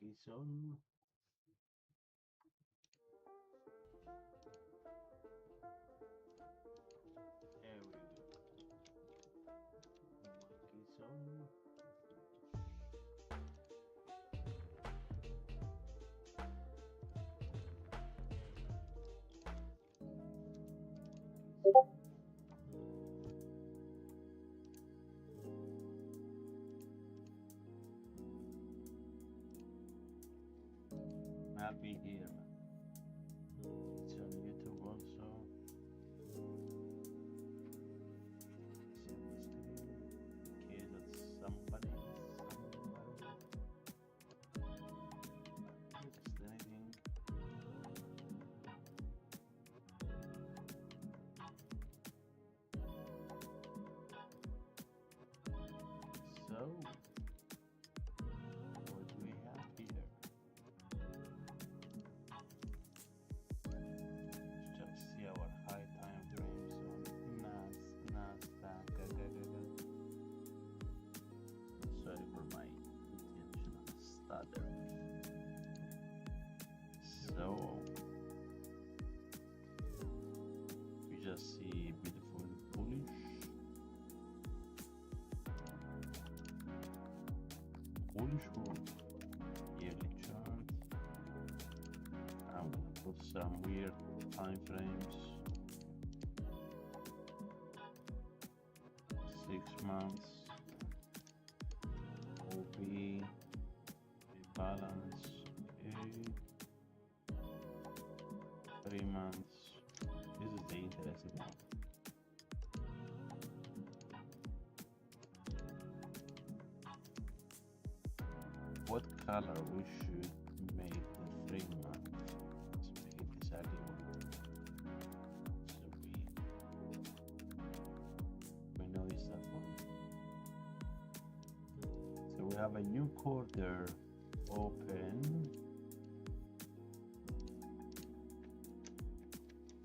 Monkeys on. There we go. Monkeys on. Happy here. It's on YouTube also. In case that somebody missed anything. So, what do we have here? Just see our high time frames on Nasdaq. Sorry for my intentional stutter. So we just see beautiful bullish move, yearly chart. I'm gonna put some weird time frames. 6 months. OP, rebalance, okay. 3 months. This is the interesting one. What color we should make the 3 months? Let's make it exactly one. So we know it's that one. So we have a new quarter open.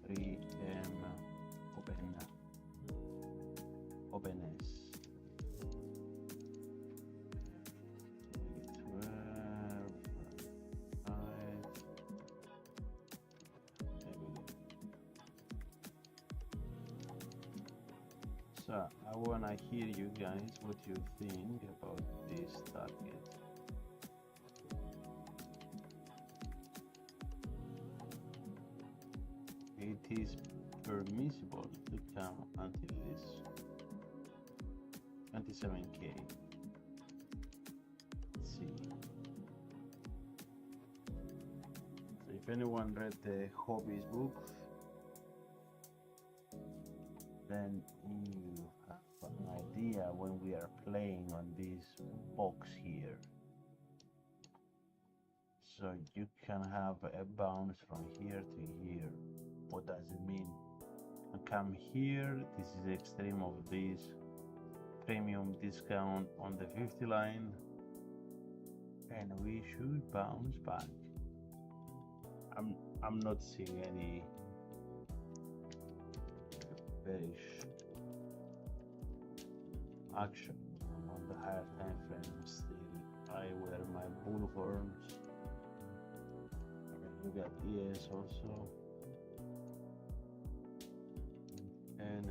3M openness. 12, 5. There we go. So I wanna hear you guys what you think about this target. It is permissible to come until this 27K. Let's see. So if anyone read the hobbies book, then you have an idea when we are playing on this box here. So you can have a bounce from here to here. What does it mean? I come here, this is the extreme of this premium discount on the 50 line, and we should bounce back. I'm not seeing any bearish action on the higher time frame. Still, I wear my bull horns. We got ES also, and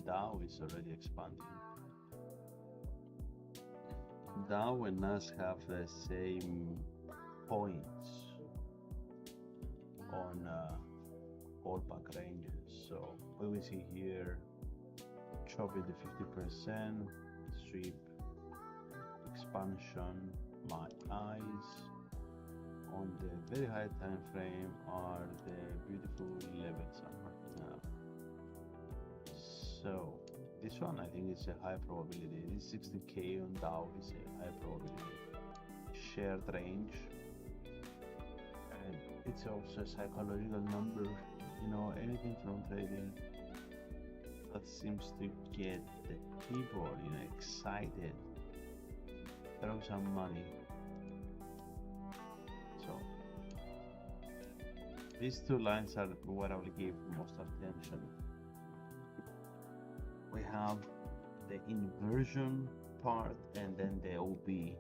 Dow is already expanding. Dow and Nas have the same points on ballpark ranges. So what we see here, chopping the 50%, strip expansion. My eyes on the very high time frame are the beautiful levels I'm marking now. So this one I think is a high probability. This 60K on Dow is a high probability shared range, and it's also a psychological number. You know, anything from trading that seems to get the people, you know, excited, throw some money. So these two lines are what I will give most attention. We have the inversion part and then the OB.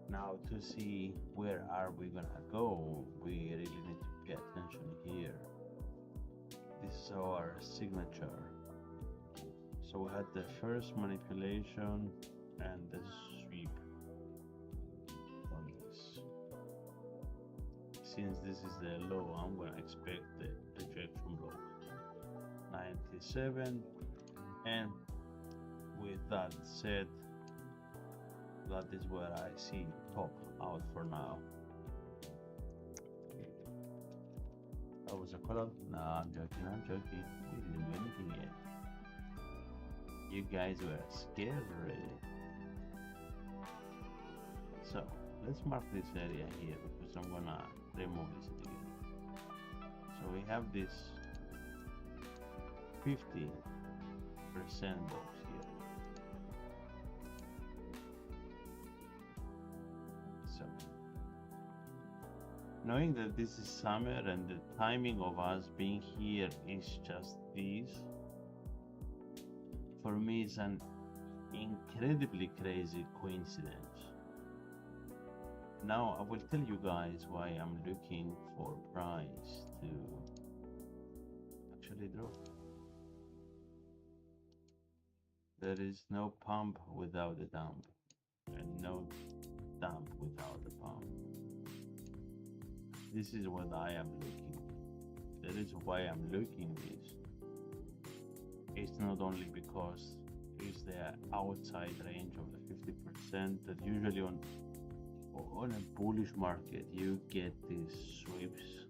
Now to see where are we gonna go, we really need to pay attention here. This is our signature. So we had the first manipulation and the sweep on this. Since this is the low, I'm gonna expect the rejection block 97, and with that said, that is where I see top out for now. That was a call. No, I'm joking. We didn't do anything yet. You guys were scared already. So let's mark this area here because I'm gonna remove this again. So we have this 50% box here. So knowing that this is summer and the timing of us being here is just this, for me it's an incredibly crazy coincidence. Now I will tell you guys why I'm looking for price to actually drop. There is no pump without a dump, and no dump without a pump. This is what I am looking. That is why I'm looking this. It's not only because it's the outside range of the 50% that usually on a bullish market you get these sweeps.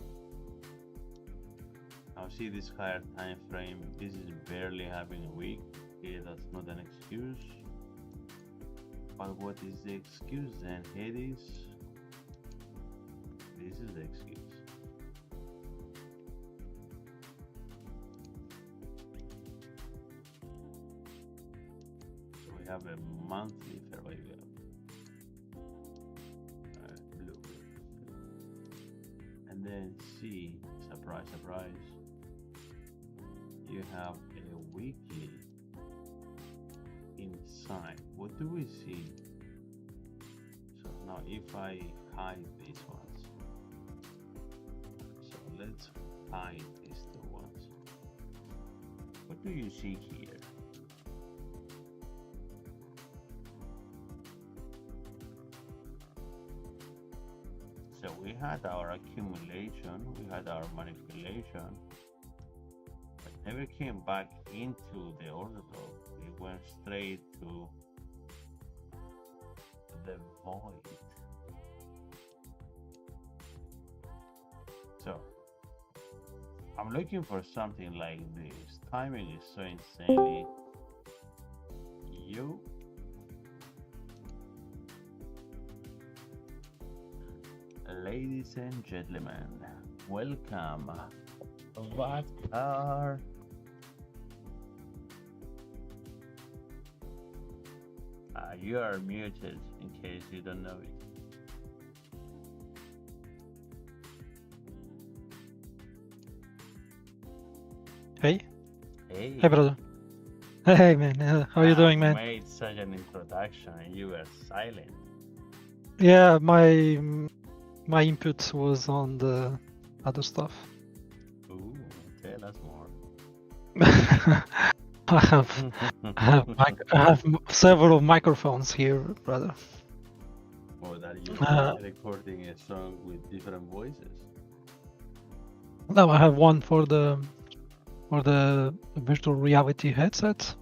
Now see this higher time frame, this is barely having a week. Okay, that's not an excuse. But what is the excuse then? Hades? This is the excuse. So we have a monthly fair value blue, and then C, surprise, you have a weekly inside. What do we see? So now if I hide these ones, so let's hide these two ones. What do you see here? So we had our accumulation, we had our manipulation, but never came back into the order flow. We went straight to the void. So I'm looking for something like this. Timing is so insanely you. Ladies and gentlemen, welcome. What are you are muted in case you don't know it. Hey. Hey. Hey, brother. Hey, man. How you doing, man? I made such an introduction and you were silent. Yeah, my input was on the other stuff. Ooh, tell us more. I have several microphones here, brother. Or that you recording a song with different voices. Now I have one for the virtual reality headset.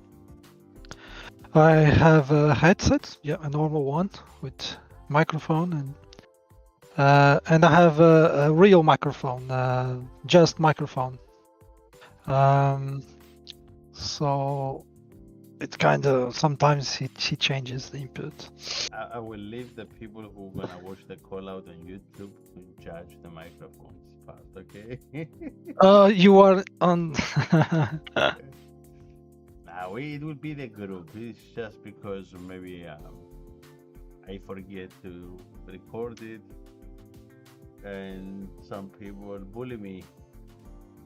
I have a headset, yeah, a normal one with microphone, and I have a real microphone, just microphone. So it kind of sometimes he changes the input. I will leave the people who gonna watch the call out on YouTube to judge the microphones part, okay? You are on. Now it will be the group. It's just because maybe I forget to record it, and some people bully me.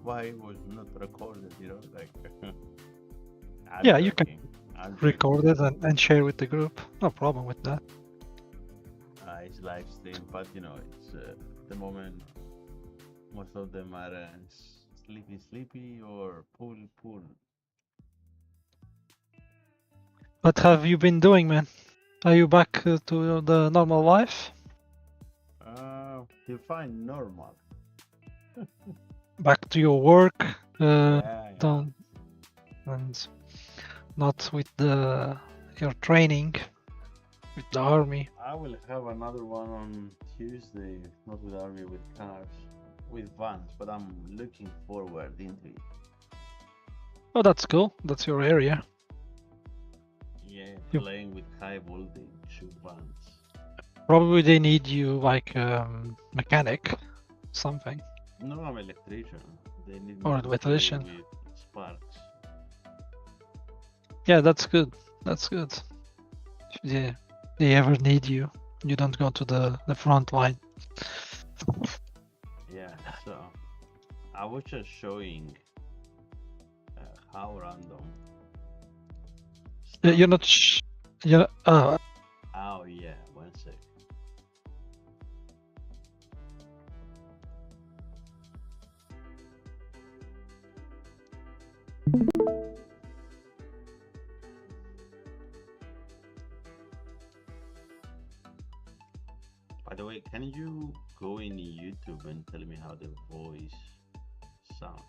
Why it was not recorded? You know, like. Yeah, you can record it and share with the group. No problem with that. it's live stream, but you know, it's the moment. Most of them are sleepy or pool. What have you been doing, man? Are you back to the normal life? Define normal. Back to your work? Yeah. Don't, and not with your training with the army. I will have another one on Tuesday, not with army, with cars, with vans, but I'm looking forward into it. Oh, that's cool. That's your area. Yeah, You- playing with high voltage vans. Probably they need you like mechanic, something. No, I'm electrician. They need Or me to electrician. play with sparks. Yeah, that's good. That's good. If they ever need you, you don't go to the front line. Yeah, so I was just showing how random. You're not. You're. Oh yeah, 1 sec. By the way, can you go in YouTube and tell me how the voice sounds?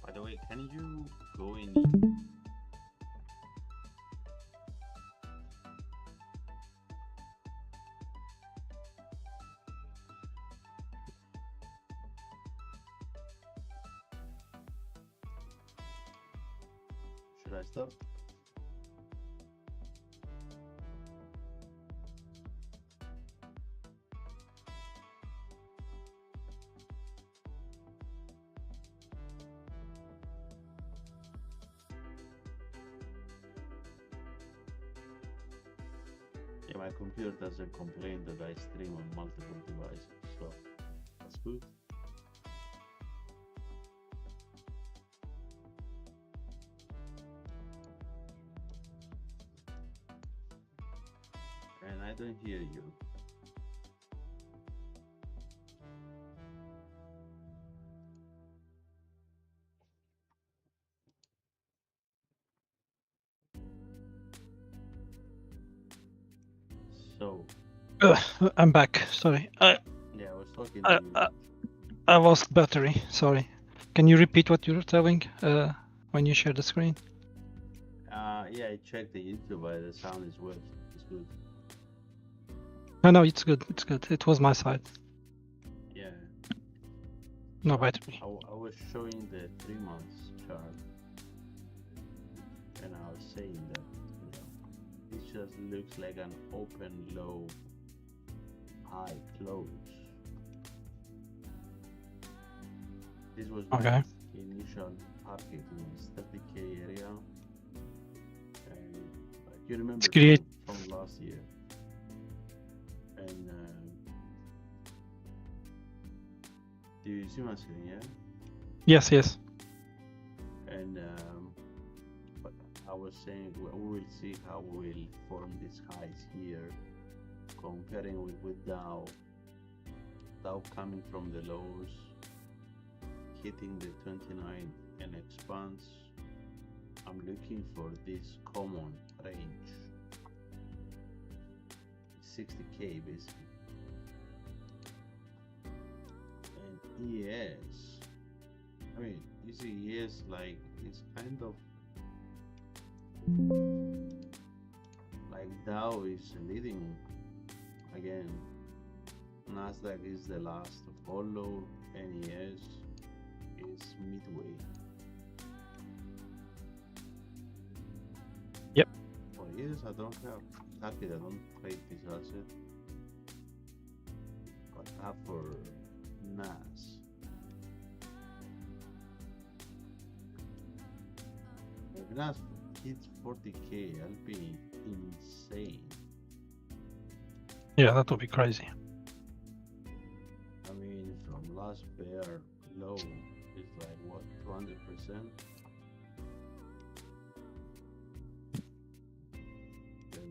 By the way, can you go in? Should I stop? Yeah, my computer doesn't complain that I stream on multiple devices, so that's good. And I don't hear you. So I'm back. Sorry. yeah, I was talking to you. I lost battery. Sorry. Can you repeat what you were telling when you share the screen? Yeah, I checked the YouTube, but the sound is well. It's good. No, it's good. It's good. It was my side. Yeah. No So battery. I was showing the 3 months chart, and I was saying that it just looks like an open low, high close. This was my initial target in this 30K area, and you remember from last year. And do you see my screen? Yeah. Yes. And but I was saying we will see how we will form these highs here, comparing with Dow coming from the lows, hitting the 29 and expands. I'm looking for this common range, 60K basically. And ES, I mean, you see ES like it's kind of like Dow is leading again. Nasdaq is the last to follow, and ES is midway. Yep. For years I don't have happy I don't trade this asset, but I have for NAS. If NAS hits 40K, I'll be insane. Yeah, that would be crazy. I mean, from last bear low, it's like what, 200%?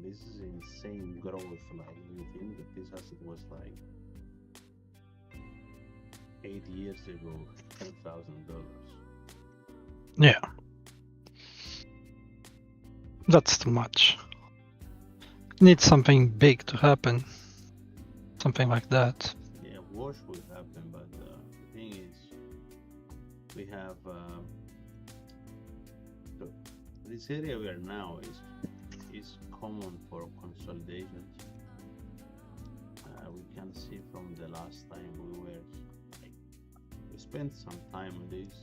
this is insane growth. Like, you think that this asset was like 8 years ago, $10,000. Yeah. That's too much. Need something big to happen. Something like that. Yeah, wash will happen, but the thing is, we have this area we are now is common for consolidations. We can see from the last time we spent some time on this.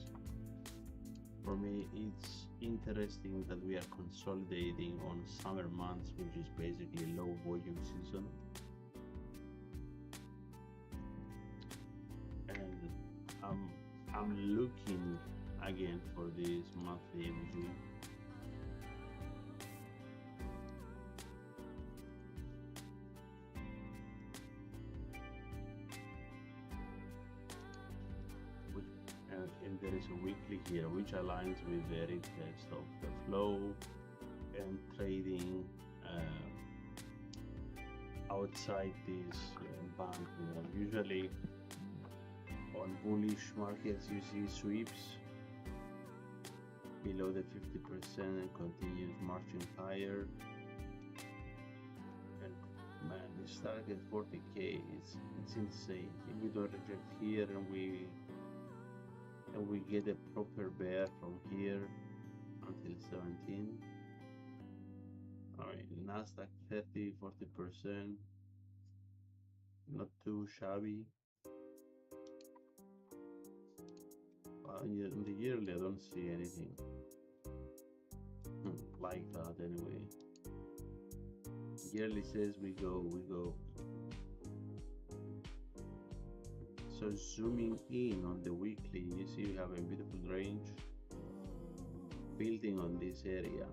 For me, it's interesting that we are consolidating on summer months, which is basically low volume season. And I'm looking again for this monthly MG. And there is a weekly here which aligns with the retest of the flow and trading outside this band. Usually on bullish markets you see sweeps below the 50% and continues marching higher. And man, this target 40k, it's insane. If we don't reject here and we get a proper bear from here until 17. Alright, Nasdaq 30-40%, not too shabby. In the yearly I don't see anything like that anyway. Yearly says we go. So zooming in on the weekly, you see we have a beautiful range building on this area.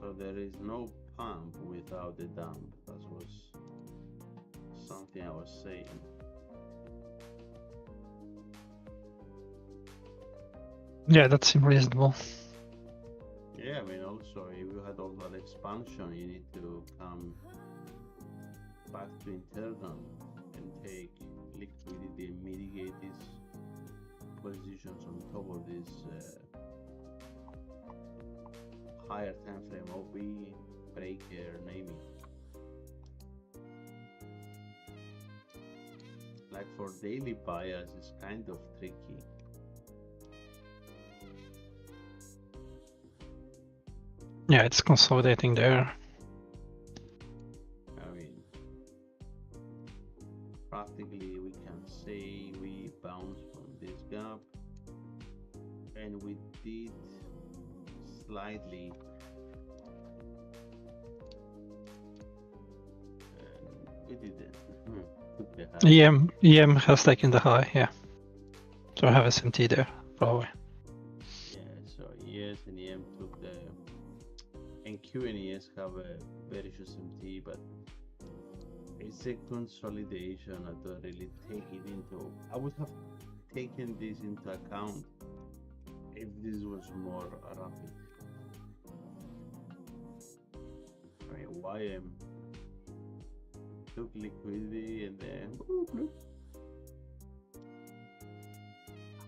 So there is no pump without the dump. That was something I was saying. Yeah, that seems reasonable. Yeah, I mean, also if you had all that expansion, you need to come back to internal and take liquidity and mitigate these positions on top of this higher time frame OB, breaker, name it. Like for daily buyers, it's kind of tricky. Yeah, it's consolidating there. I mean, practically we can say we bounced from this gap and we did slightly we did it. Took the high. EM has taken the high, yeah. So I have SMT there, probably. Yeah, so ES and EM took the NQ and ES have a bearish SMT, but it's a consolidation. I don't really take it into. I would have taken this into account if this was more rapid. I mean, YM took liquidity and then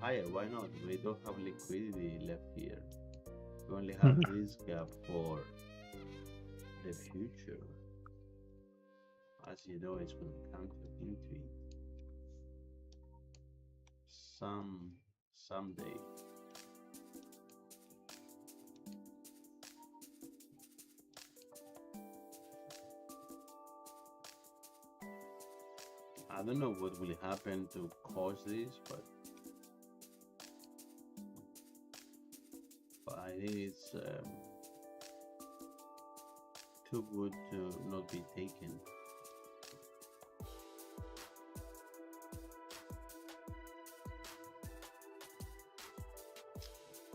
higher. Why not? We don't have liquidity left here. We only have this gap for the future. As you know, it's going to counter into it someday. I don't know what will happen to cause this, but I think it's too good to not be taken.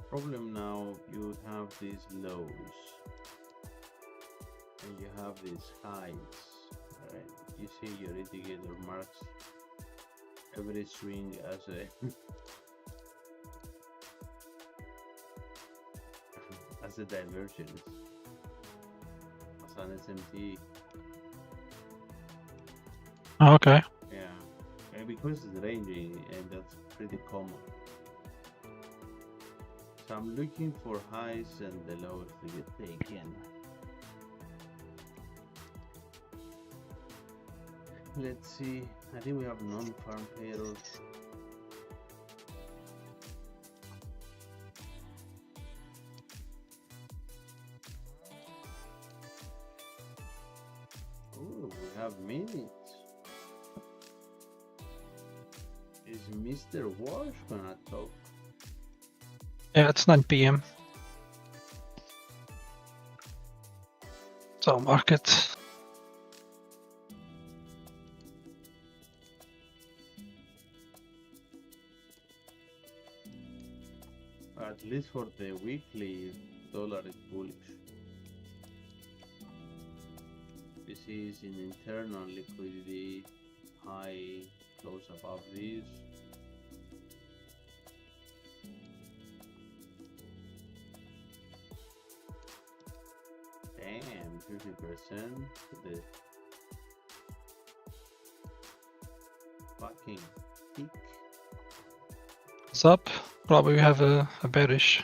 Problem now, you have these lows and you have these highs, right? You see your indicator marks every swing as a the divergence as an SMT. Okay. Yeah, because it's ranging, and that's pretty common. So I'm looking for highs and the lows to get taken. Let's see. I think we have non-farm payrolls. Oh, we have minutes. Is Mr. Wash gonna talk? Yeah, it's 9 p.m. So market. At least for the weekly, dollar is bullish. This is in internal liquidity, high, close above this. Damn, 50% to the fucking peak. It's up. Probably we have a bearish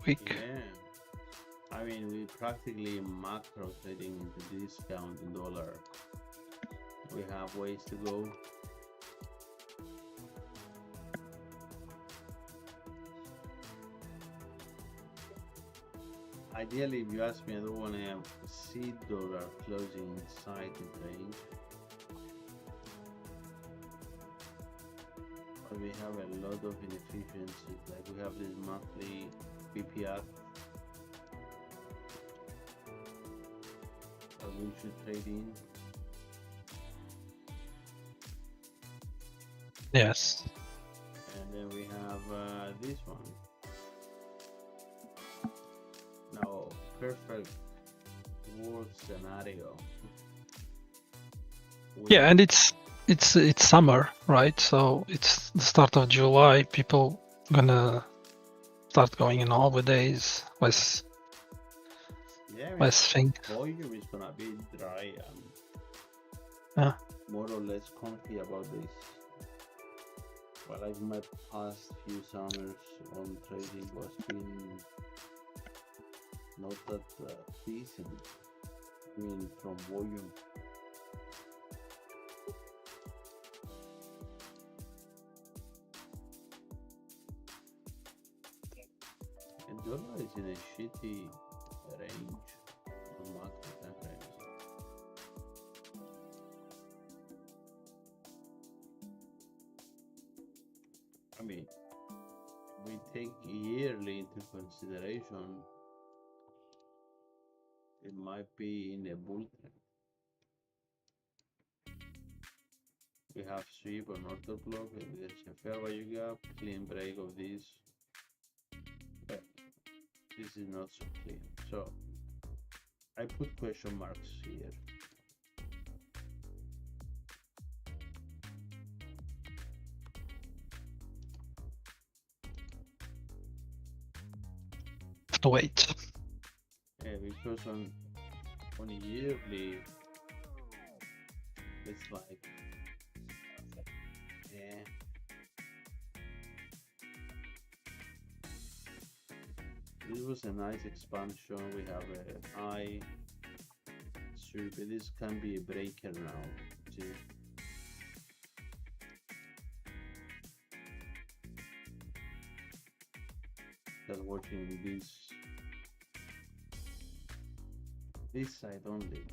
week. Yeah. I mean, we practically macro trading into discount in dollar. We have ways to go. Ideally, if you ask me, I don't want to see dollar closing inside the range. But we have a lot of inefficiencies, like we have this monthly PPR that we should trade in. Yes. And then we have this one. Now, perfect world scenario. Yeah, and it's summer, right? So it's the start of July. People gonna start going in holidays. Less thing. Volume is gonna be dry and more or less comfy about this. But like my past few summers on trading was been not that decent. I mean, from volume. And dollar is in a shitty range on market time frames. I mean, we take yearly into consideration, it might be in a bull trend. We have sweep on order block, and there's a fair value gap, clean break of this. But this is not so clean. So I put question marks here. Have to wait. Yeah, because on yearly, it's like, yeah. This was a nice expansion. We have a high sweep. This can be a breaker now, too. Just watching this side only.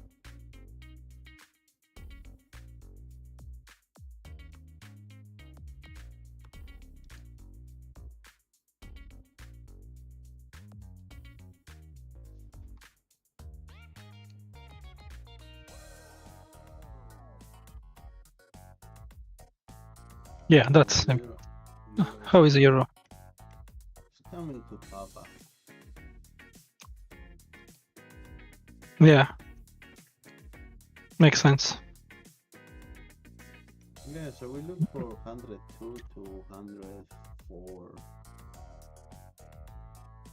Yeah, that's him. How is euro? It's coming to Papa. Yeah, makes sense. Yeah, so we look for 102 to 104.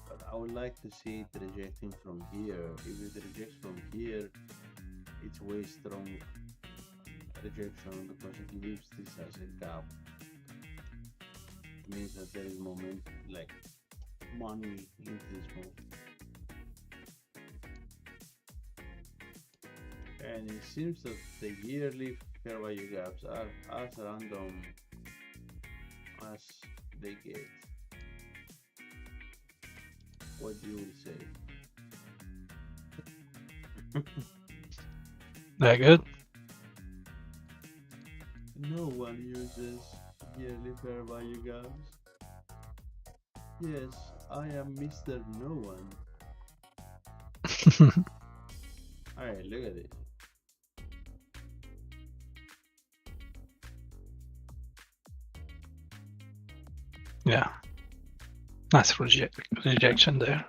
But I would like to see it rejecting from here. If it rejects from here, it's way strong rejection because it leaves this as a gap. It means that there is moment, like money into this move. And it seems that the yearly fair value gaps are as random as they get. What do you say? They're good. No one uses yearly fair value gaps. Yes, I am Mr. No One. Alright, look at it. Yeah. Nice rejection there.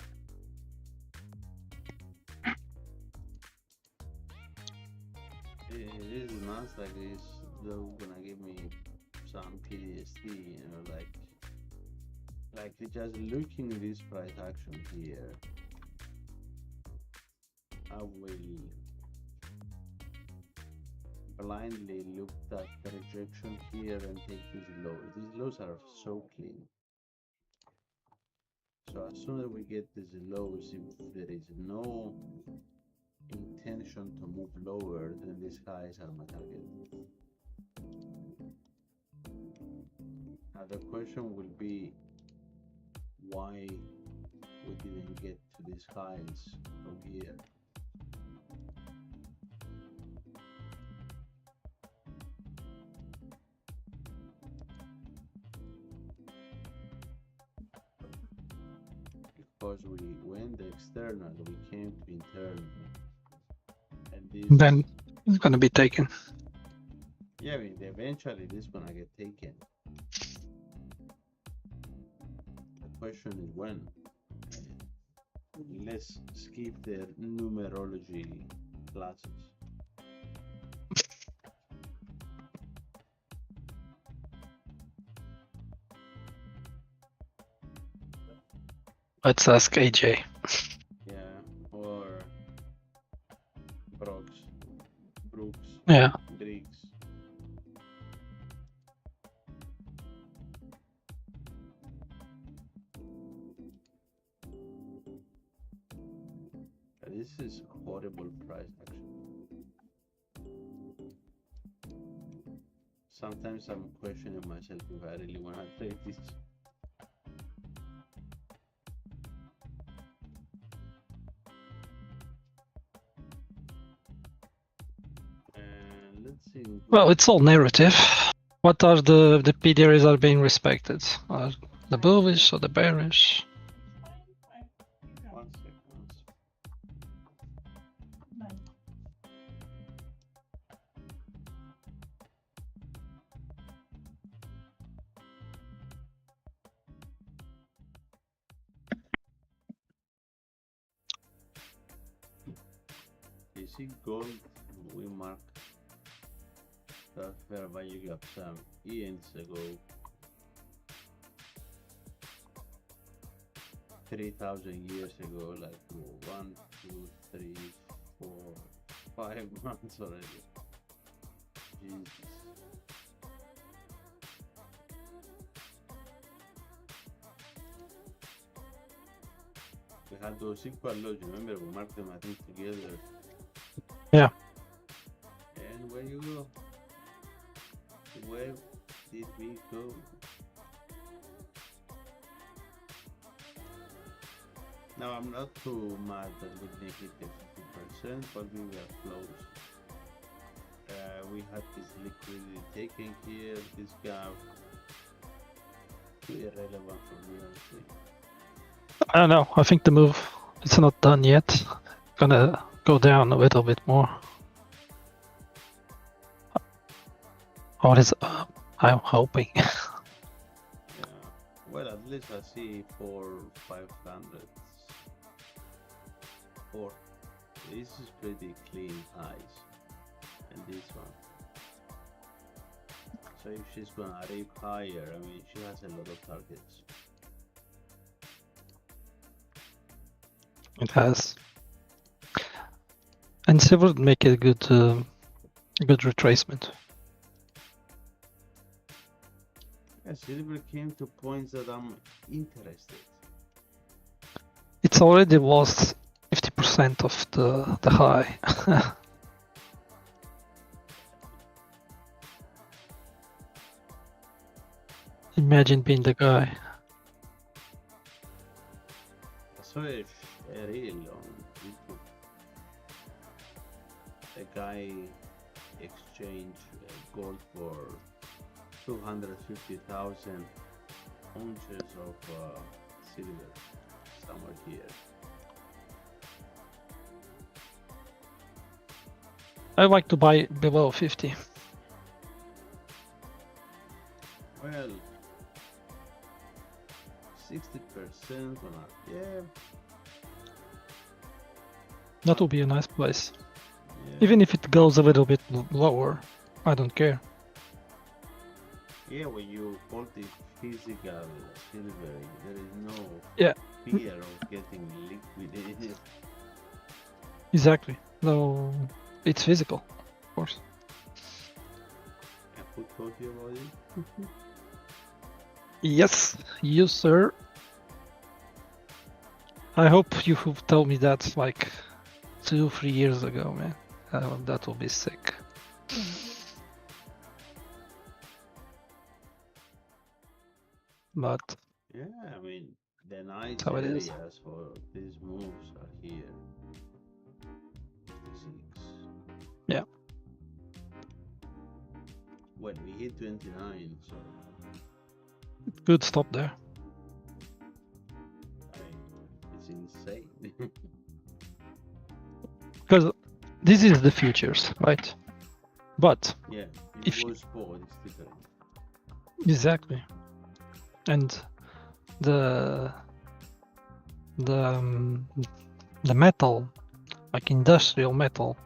This Nasdaq is though gonna give me some PTSD, you know, like just looking at this price action here, I will blindly look at the rejection here and take these lows. These lows are so clean. So as soon as we get these lows, if there is no intention to move lower, then these highs are my target. Now the question will be why we didn't get to these highs from here. Because we went the external, we came to internal, and this. Then it's gonna be taken. Yeah, I mean, eventually this is gonna get taken. The question is when. Let's skip the numerology classes. Let's ask AJ. Yeah, or Brooks. Yeah. Briggs. This is horrible price action. Sometimes I'm questioning myself if I really want to trade this. And let's see. Well, it's all narrative. What are the PDRs are being respected? Are the bullish or the bearish? One second. You see gold, we marked the fair value gap some eons ago. 3,000 years ago, like 1, 2, 3, 4, 5 months already. Jesus. We had those equal lows, remember we marked them I think together. Yeah. And where you go? Where did we go? Now I'm not too mad that we didn't hit the 50%, but we were close. We had this liquidity taken here, this gap. Too irrelevant for me, honestly. I don't know. I think the move it's not done yet. Gonna go down a little bit more. Or is up? I'm hoping. Yeah. Well, at least I see 500. Or this is pretty clean highs, and this one. So if she's gonna rip higher, I mean, she has a lot of targets. It has. And silver would make it a good retracement. Yeah, silver came to points that I'm interested. It's already lost 50% of the high. Imagine being the guy. I saw a reel on YouTube. A guy exchanged gold for 250,000 ounces of silver somewhere here. I like to buy below 50. Well, 60% on our, yeah. That would be a nice place. Yeah. Even if it goes a little bit lower, I don't care. Yeah, when you hold the physical silver, there is no fear of getting liquidated. Exactly. Though it's physical, of course. I put coffee about it. Yes, you sir. I hope you have told me that like 2-3 years ago, man. That will be sick. But yeah, I mean, the nice how it is. areas for these moves are here. 56. Yeah. Well, we hit 29, so Good stop there. I mean, it's insane. Because this is the futures, right? But yeah, if you go sport, it's different. Exactly. And the metal, like industrial metal,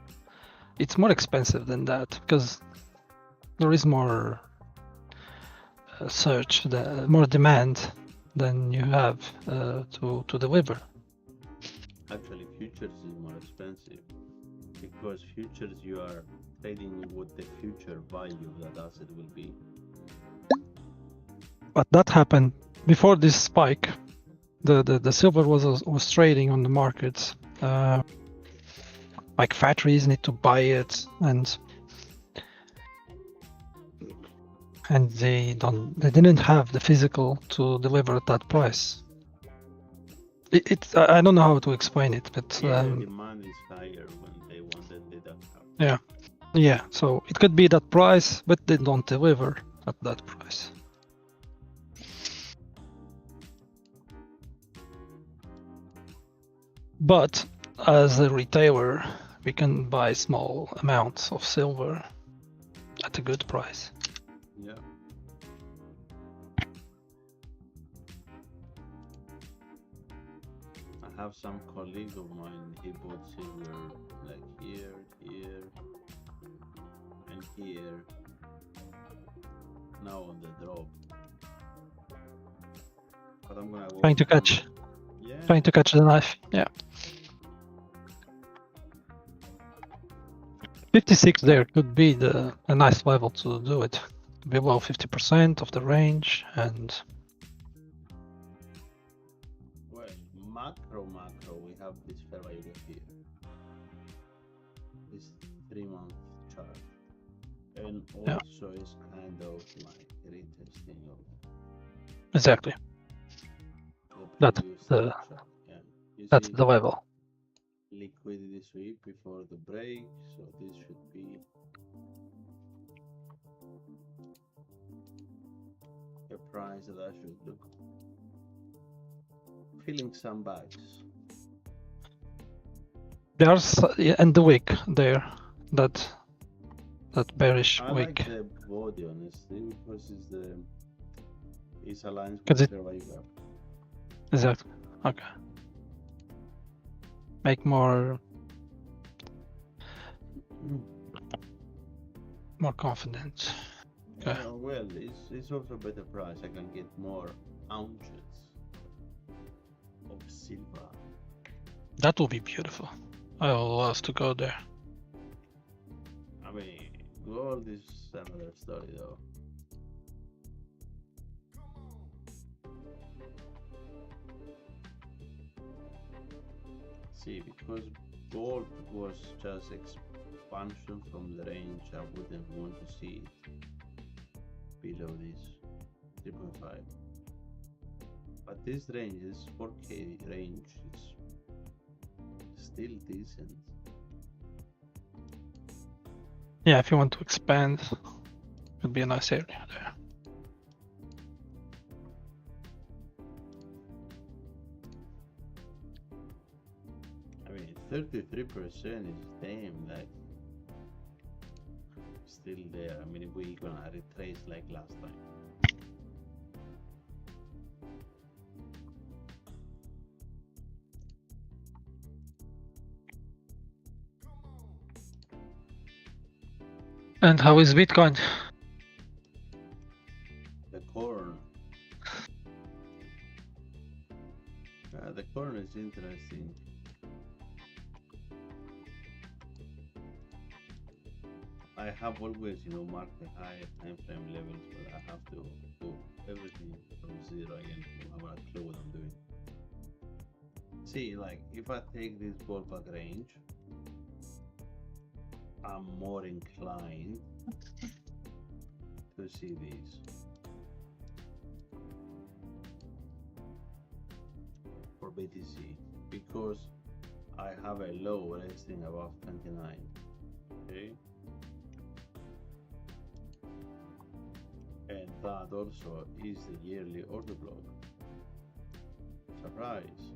it's more expensive than that because there is more search, more demand than you have to deliver. Actually, futures is more expensive because futures you are trading what the future value of that asset will be. But that happened before this spike. The silver was trading on the markets. Like factories need to buy it, and they didn't have the physical to deliver at that price. I don't know how to explain it, but yeah, the demand is higher when they wanted the yeah. So it could be that price, but they don't deliver at that price. But as a retailer, we can buy small amounts of silver at a good price. Yeah. I have some colleague of mine, he bought silver like here, and here. Now on the drop. But I'm gonna go Trying to catch the knife. Yeah. 56 there could be a nice level to do it. Below 50% of the range, and well, macro, we have this fair value here. This 3-month chart. And also is kind of like retesting of exactly. That's the level. Liquidity sweep before the break, so this should be a price that I should look. Filling some bags. There's and the wick there, that bearish wick. I like the body honestly because it's aligned with the fair value gap. Exactly. Okay. Make more confident. Okay. Well, it's also a better price. I can get more ounces of silver. That will be beautiful. I would love to go there. I mean, gold is another story though. See, because gold was just expansion from the range, I wouldn't want to see it below this 3.5. But this range, this 4K range, is still decent. Yeah, if you want to expand, it'd be a nice area there. I mean, 33% is damn, like, still there. I mean, we're gonna retrace like last time. And how is Bitcoin? The corn. The corn is interesting. I have always, marked the higher time frame levels, but I have to do everything from zero again. I have a clue what I'm doing. See, like, if I take this ballpark range, I'm more inclined to see these. For BTC, because I have a low resting above 29. Okay. And that also is the yearly order block. Surprise.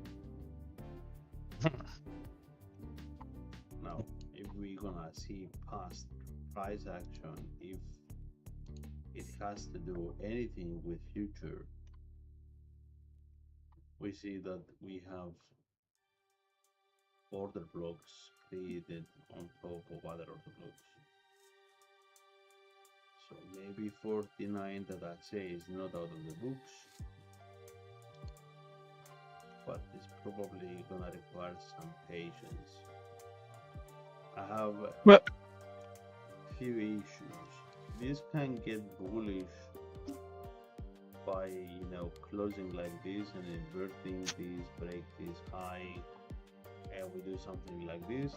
Now, if we're gonna see past price action, if it has to do anything with future, we see that we have order blocks created on top of other order blocks. So maybe 49 that I say is not out of the books, but it's probably gonna require some patience. I have a few issues. This can get bullish by closing like this and inverting this, break this high, and we do something like this.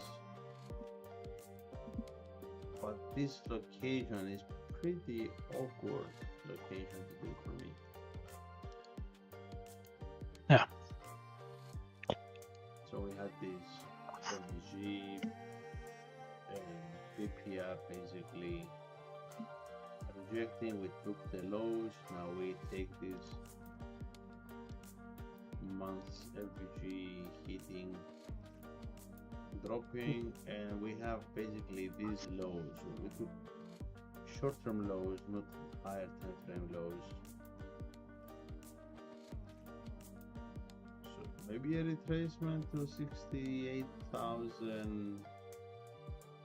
But this location is pretty awkward location to do for me. Yeah. So we had this LDG and BPR basically rejecting. We took the lows. Now we take this month's FVG hitting, dropping, and we have basically these lows. We took short-term lows, not higher time frame lows. So maybe a retracement to 68,000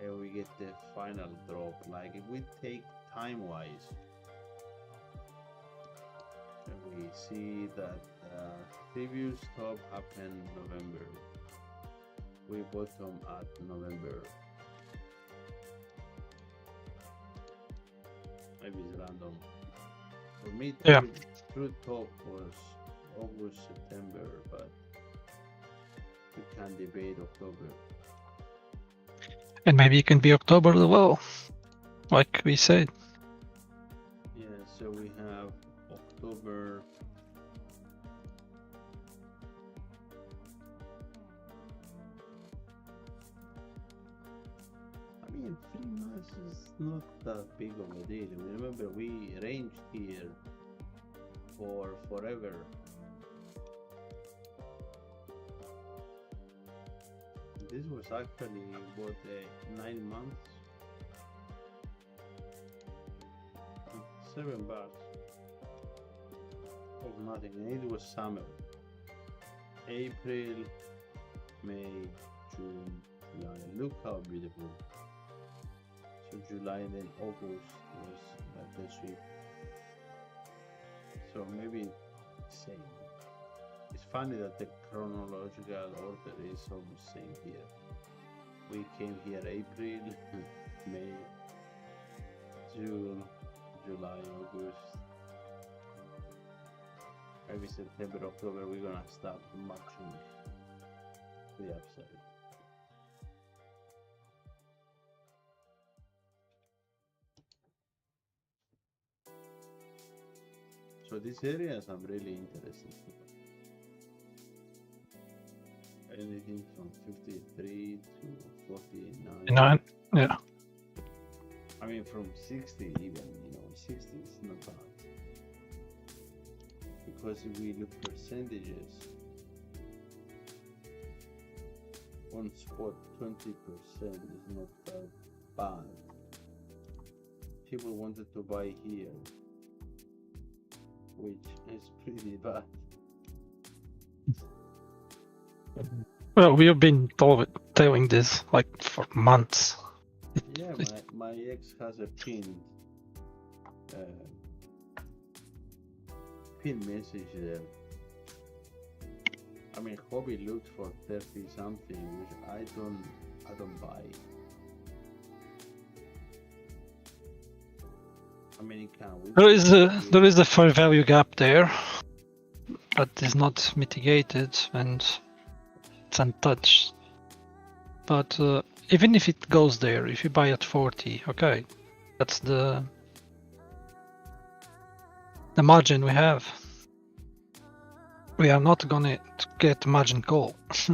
and we get the final drop. Like if we take time-wise, and we see that previous top happened November. We bottom at November. Maybe it's random. For me, true top was August, September, but we can debate October. And maybe it can be October as well, like we said. Yeah, so we have October. I mean, 3 months is not that big of a deal. Remember, we ranged here for forever. This was actually about 9 months. 7 bars of nothing, and it was summer. April, May, June, July. Look how beautiful. So July and then August was like the sweep. So maybe same. It's funny that the chronological order is almost same here. We came here April, May, June, July, August. Maybe September, October, we're gonna start marching to the upside. So these areas I'm really interested in. Anything from 53 to 49. 9. Yeah. I mean, from 60 even, 60 is not bad. Because if we look percentages, on spot 20% is not that bad. People wanted to buy here, which is pretty bad. Well, we have been telling this like for months. Yeah, my ex has a pinned message there. I mean, Hobby looked for 30 something, which I don't buy. I mean, it can. There is a fair value gap there, but is not mitigated and it's untouched. But even if it goes there, if you buy at 40, okay, that's the margin we have. We are not gonna get margin call. I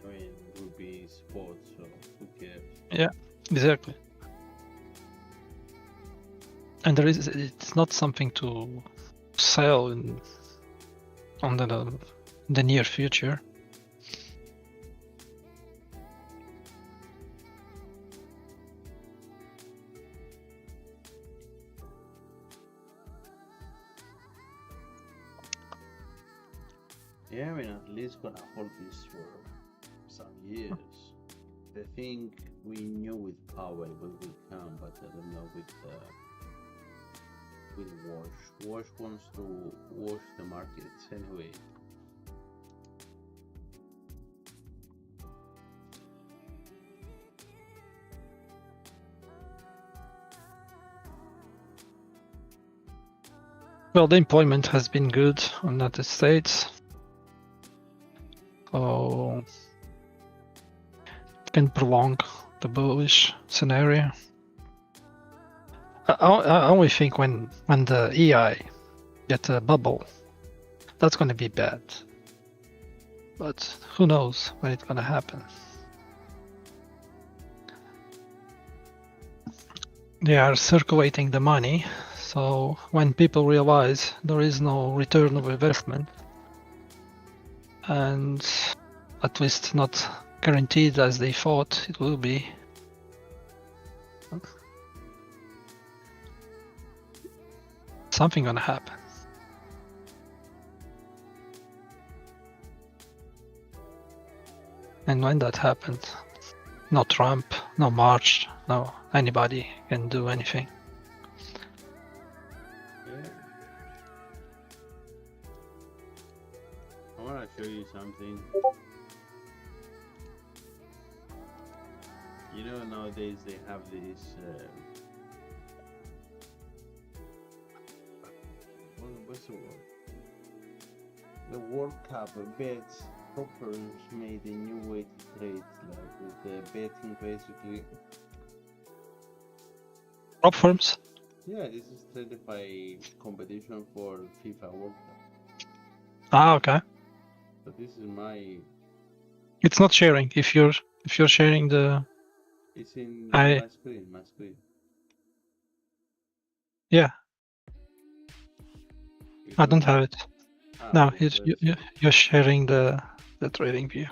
mean, it would be spot, so who cares? Yeah, exactly. And it's not something to sell on the near future. Yeah, I mean, at least gonna hold this for some years. The thing we knew with Powell what will come, but I don't know with Wash. Wash wants to wash the markets anyway. Well, the employment has been good on United States. So can prolong the bullish scenario. I only think when the EI get a bubble, that's going to be bad. But who knows when it's going to happen. They are circulating the money, so when people realize there is no return of investment, and at least not guaranteed as they thought it will be, something gonna happen. And when that happens, no Trump, no March, no anybody can do anything. Yeah. I wanna show you something. Nowadays they have this what's the word? The World Cup bets proppers made a new way to trade, like with the betting basically. Prop firms? Yeah, this is traded by competition for FIFA World Cup. Ah, okay. So this is my. It's not sharing. If you're sharing the. It's in my screen. Yeah. I don't have it. No, okay, you're sharing the trading view.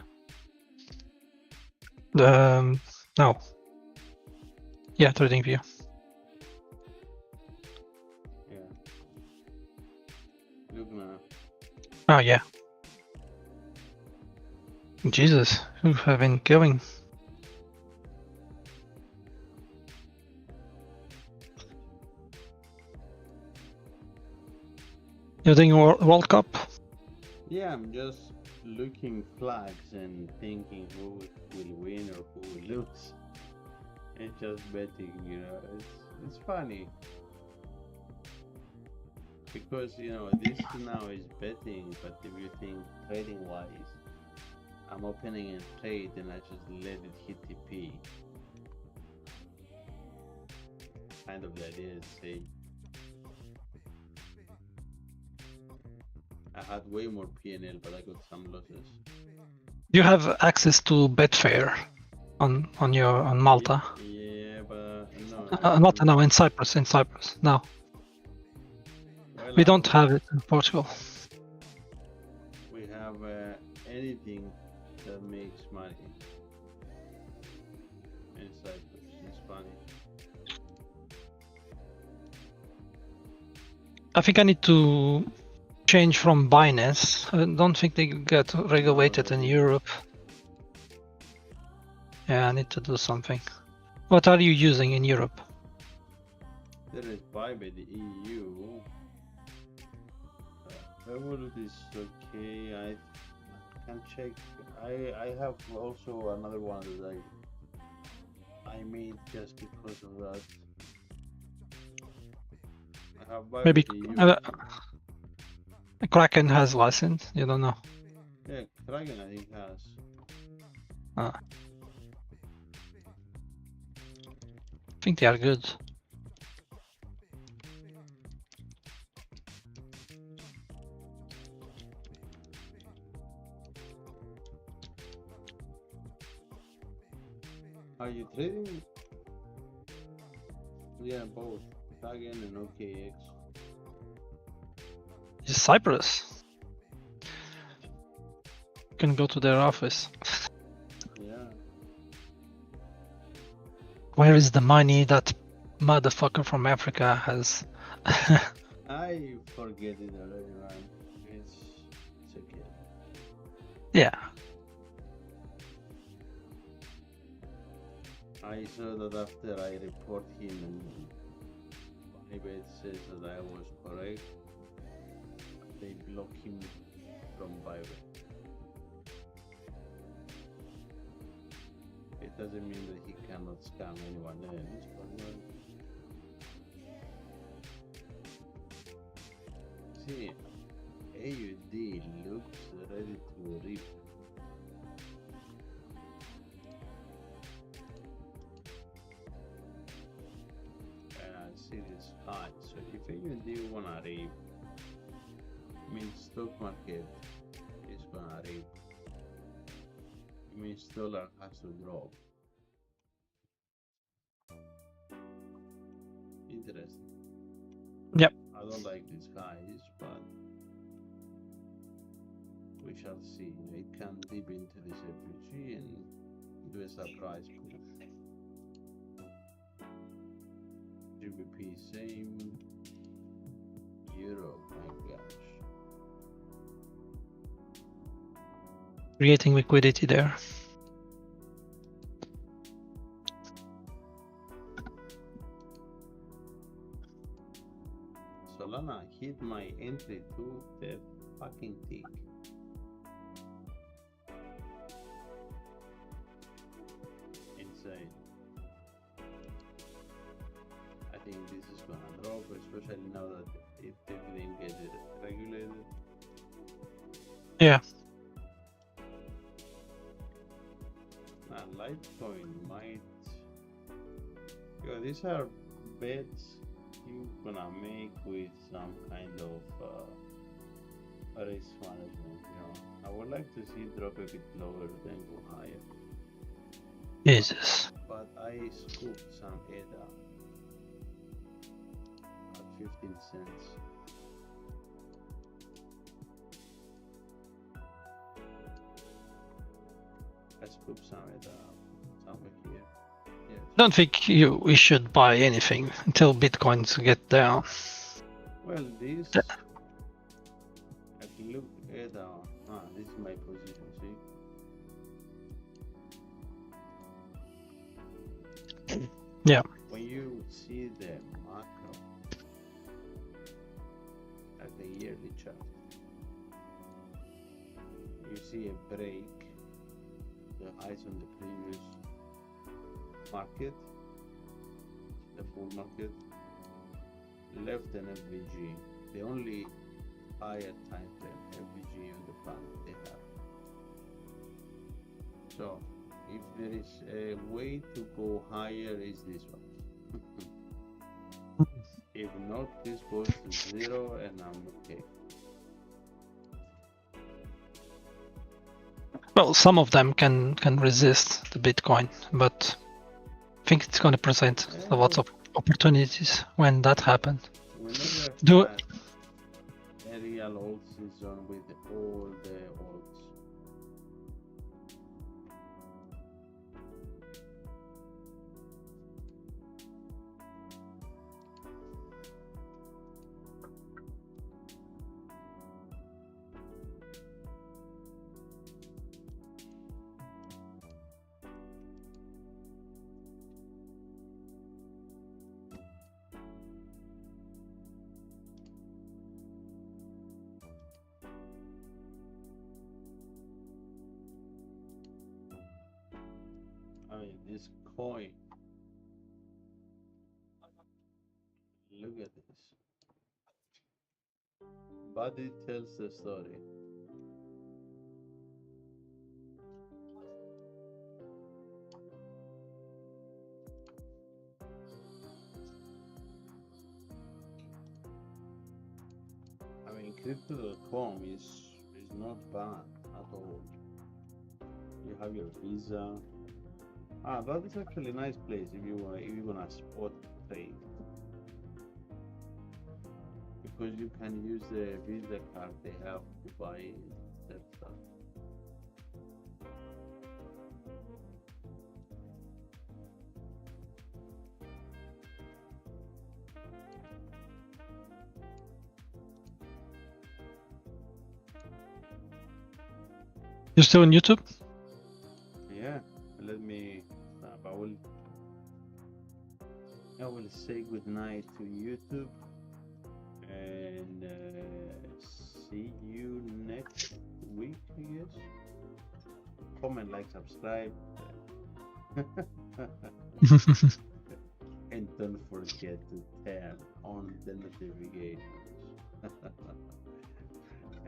No. Yeah, trading view. Yeah. Look now. Oh yeah. Jesus, who have been killing? You're doing World Cup? Yeah, I'm just looking flags and thinking who will win or who will lose. It's just betting, you know. It's funny because this now is betting, but if you think trading wise, I'm opening a trade and I just let it hit TP. Kind of the idea is the same. I had way more PNL, but I got some losses. You have access to Betfair on Malta. Yeah, but no. Malta, no, in Cyprus. No, Well, we don't have it in Portugal. We have anything that makes money in Cyprus. It's funny. I think I need to change from Binance. I don't think they get regulated in Europe. Yeah, I need to do something. What are you using in Europe? There is buy by the EU. Revolut is okay. I can check. I have also another one that I made just because of that. I have buy Maybe by the EU. Kraken has license. You don't know. Yeah, Kraken I think has. I think they are good. Are you trading? Yeah, both Kraken and OKX. It's Cyprus. You can go to their office. Yeah. Where is the money that motherfucker from Africa has? I forget it already, man. It's okay. Yeah. I saw that after I report him and maybe it says that I was correct, they block him from Bybit. It doesn't mean that he cannot scam anyone else, but see, AUD looks ready to rip. See this high. So if AUD wanna rip, means stock market is gonna rip. It means dollar has to drop. Interesting. Yep. I don't like these highs, but we shall see. It can dip into this FUG and do a surprise push. GBP same. Euro, my gosh. Creating liquidity there. Solana hit my entry to the fucking tick. Insane. I think this is gonna drop, especially now that it didn't get it regulated. Yeah. And Litecoin might. These are bets you're gonna make with some kind of risk management. I would like to see it drop a bit lower than go higher. Jesus. But I scooped some ADA at 15 cents. I scooped some ADA somewhere here. Yes. Don't think we should buy anything until Bitcoins get down. Well, this I can look at this is my position, see? Yeah. When you see the macro at the yearly chart, see a break, the highs on the previous market, the bull market, left an FVG, the only higher time frame FVG on the planet they have. So if there is a way to go higher, is this one. If not, this goes to 0 and I'm okay. Well, some of them can resist the Bitcoin, but I think it's going to present lots of opportunities when that happens. Whenever Do had a real old season with all the odds, I mean, this coin, look at this. But it tells the story. I mean, crypto.com is not bad at all. You have your Visa. That is actually a nice place if you're gonna spot trade, because you can use the Visa card they have to buy that stuff. you still on YouTube? Yeah, let me stop. I will say goodnight to YouTube and see you next week, I guess. Comment, like, subscribe, and don't forget to turn on the notifications.